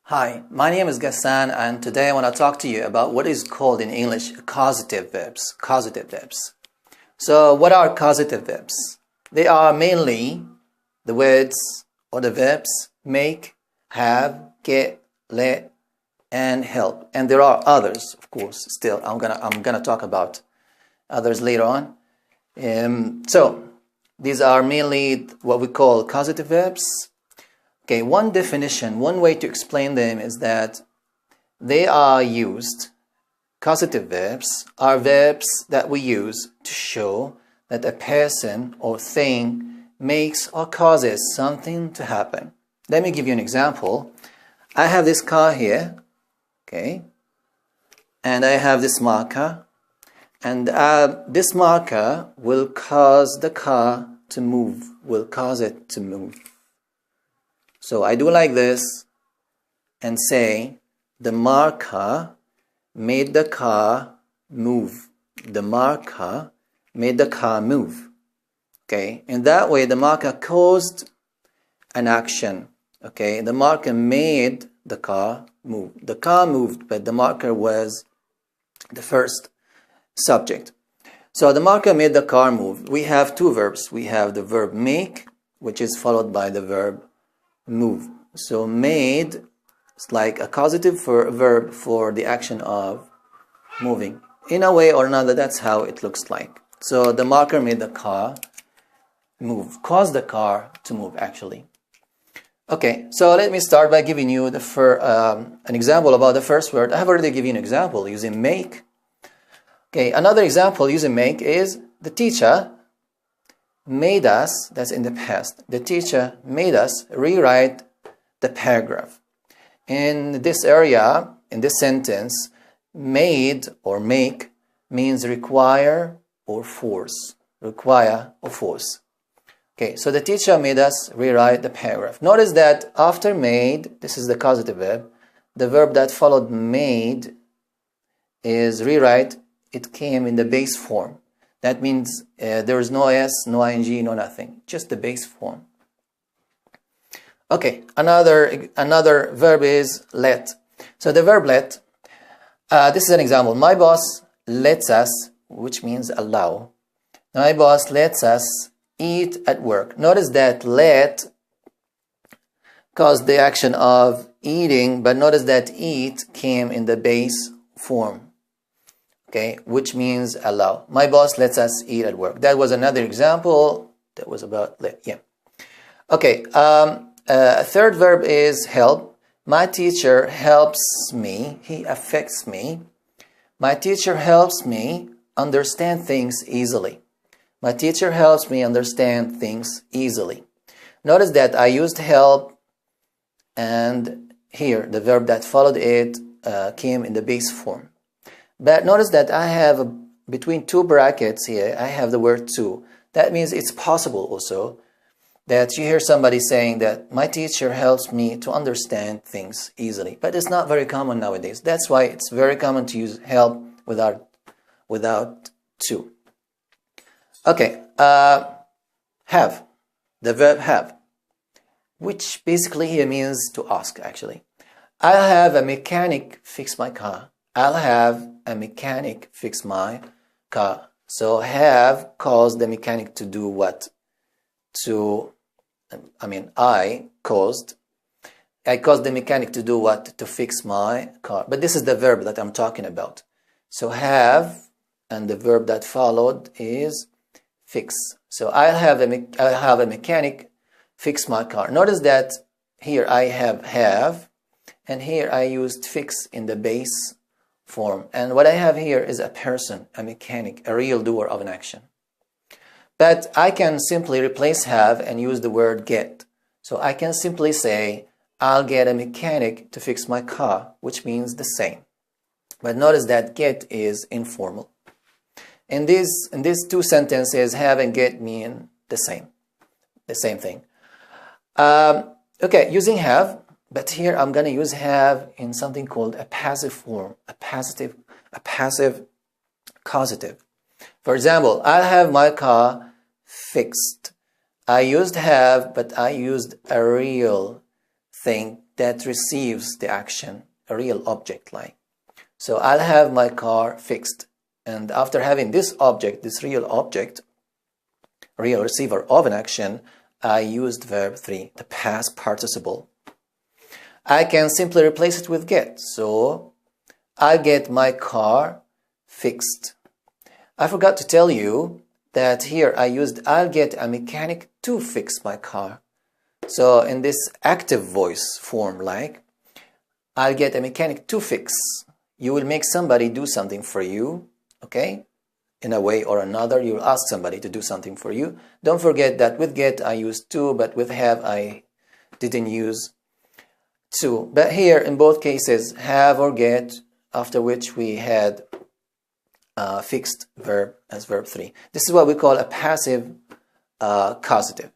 Hi, my name is Gassan, and today I want to talk to you about what is called in English causative verbs. Causative verbs. So what are causative verbs? They are mainly the words or the verbs make, have, get, let, and help. And there are others, of course. Still, I'm gonna talk about others later on. So these are mainly what we call causative verbs. Okay, one definition, one way to explain them is that they are used, causative verbs are verbs that we use to show that a person or thing makes or causes something to happen. Let me give you an example. I have this car here, okay, and I have this marker, and this marker will cause the car to move, will cause it to move. So I do like this and say the marker made the car move. The marker made the car move. Okay, in that way the marker caused an action. Okay, the marker made the car move. The car moved, but the marker was the first subject. So the marker made the car move. We have two verbs. We have the verb make, which is followed by the verb move. So made is like a causative verb for the action of moving. In a way or another, that's how it looks like. So the marker made the car move, caused the car to move actually. Okay, so let me start by giving you an example about the first word. I have already given you an example using make. Okay, another example using make is the teacher made us, that's in the past, the teacher made us rewrite the paragraph. In this area, in this sentence, made or make means require or force. Require or force. Okay, so the teacher made us rewrite the paragraph. Notice that after made, this is the causative verb, the verb that followed made is rewrite. It came in the base form. That means there is no S, no ing, no nothing. Just the base form. Okay, another verb is let. So the verb let, this is an example. My boss lets us, which means allow. My boss lets us eat at work. Notice that let caused the action of eating, but notice that eat came in the base form. Okay, which means allow. My boss lets us eat at work. That was another example. That was about let. Yeah. Okay. A third verb is help. My teacher helps me. He affects me. My teacher helps me understand things easily. My teacher helps me understand things easily. Notice that I used help, and here the verb that followed it came in the base form. But notice that I have between two brackets here, I have the word to. That means it's possible also that you hear somebody saying that my teacher helps me to understand things easily. But it's not very common nowadays. That's why it's very common to use help without to. Okay, have. The verb have, which basically here means to ask actually. I'll have a mechanic fix my car. I'll have a mechanic fix my car. So have caused the mechanic to do what? I caused the mechanic to do what? To fix my car. But this is the verb that I'm talking about. So have, and the verb that followed is fix. So I'll have a mechanic fix my car. Notice that here I have, and here I used fix in the base form. And what I have here is a person, a mechanic, a real doer of an action. But I can simply replace have and use the word get. So I can simply say, I'll get a mechanic to fix my car, which means the same. But notice that get is informal. In these two sentences, have and get mean the same thing. Okay, using have. But here I'm going to use have in something called a passive form, a passive causative. For example, I'll have my car fixed. I used have, but I used a real thing that receives the action, a real object like. So I'll have my car fixed. And after having this object, this real object, real receiver of an action, I used verb 3, the past participle. I can simply replace it with get. So I'll get my car fixed. I forgot to tell you that here I used I'll get a mechanic to fix my car. So in this active voice form, like, I'll get a mechanic to fix. You will make somebody do something for you, okay? In a way or another, you'll ask somebody to do something for you. Don't forget that with get I used to, but with have I didn't use to. But here in both cases, have or get, after which we had fixed verb as verb 3. This is what we call a passive causative,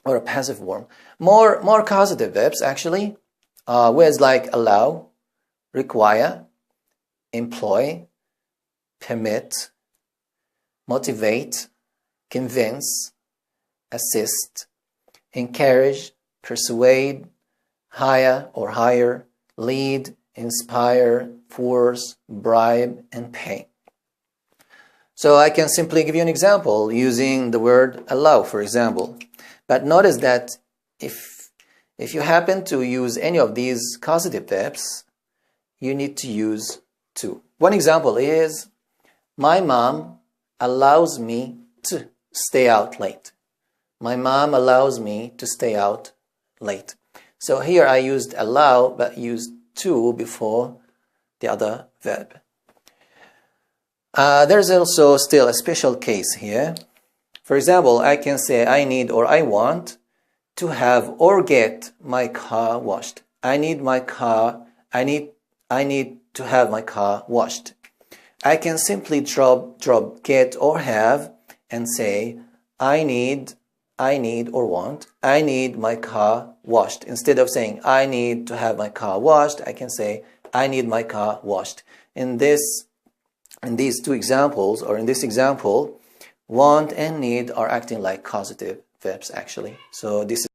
or a passive form. More causative verbs actually, words like allow, require, employ, permit, motivate, convince, assist, encourage, persuade, hire or hire, lead, inspire, force, bribe, and pay. So I can simply give you an example using the word allow, for example. But notice that if you happen to use any of these causative verbs, you need to use to. One example is, my mom allows me to stay out late. My mom allows me to stay out late. So here I used allow, but used to before the other verb. There's also still a special case here. For example, I can say I need or I want to have or get my car washed. I need to have my car washed. I can simply drop get or have and say I need or want, I need my car washed. Instead of saying I need to have my car washed, I can say I need my car washed. In these two examples, or in this example, want and need are acting like causative verbs actually. So this is